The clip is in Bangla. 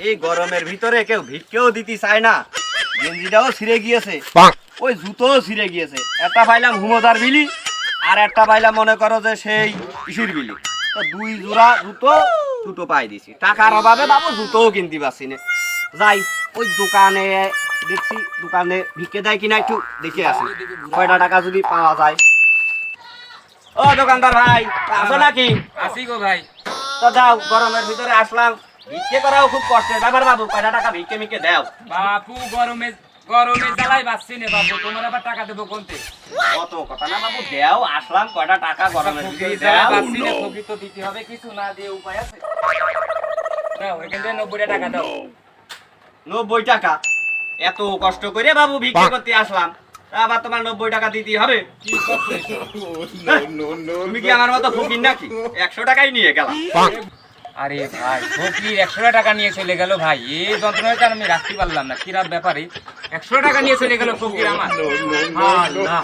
এই গরমের ভিতরে কেউ ভিক্ষেও দিতে চায় না, গেঞ্জিটাও ছিঁড়ে গিয়েছে, ওই জুতোও ছিঁড়ে গিয়েছে। একটা পাইলাম হুমোদার বিলি, আর একটা পাইলাম মনে করো যে সেই ইসির বিলি। তো দুই জোড়া জুতো দুটো পাই দিছি, টাকার অভাবে বাবু জুতোও কিনতে পারছি না। যাই ওই দোকানে দেখছি, দোকানে ভিক্ষে দেয় কিনা একটু দেখে আসি, কয়টা টাকা যদি পাওয়া যায়। ও দোকানদার ভাই, আছো নাকি? আসি গো ভাই। তো যাও, গরমের ভিতরে আসলাম, ভিক্ষে করাও খুব কষ্টের ব্যাপার বাবু, কয়টা টাকা ভিক্ষে মিক্ষে দাও। বাপু গরমে গরমে জ্বালাই বাঁচছি না বাবু, তোমার আবার টাকা দেবো কোনতে? কত কথা না বাবু, দেও আসলাম, কয়টা টাকা গরমের ভিতরে জ্বালাই দাও। বাঁচছি না, ফকির তো দিতে হবে, কিছু না দিয়ে উপায় আছে? দাও এখান থেকে 90 টাকা দাও। 90 টাকা? এত কষ্ট করে বাবু ভিক্ষে করতে আসলাম, আবার তোমার 90 টাকা দিতে হবে? কি করছো? তুমি কি আমার মতো ফকির নাকি? 100 টাকাই নিয়ে গেলাম। আরে ভাই, ফকির 100 টাকা নিয়ে চলে গেল ভাই, এই যন্ত্রণাটা আমি রাখতে পারলাম না। কিরাম ব্যাপারে 100 টাকা নিয়ে চলে গেল ফকির আমার। আল্লাহ।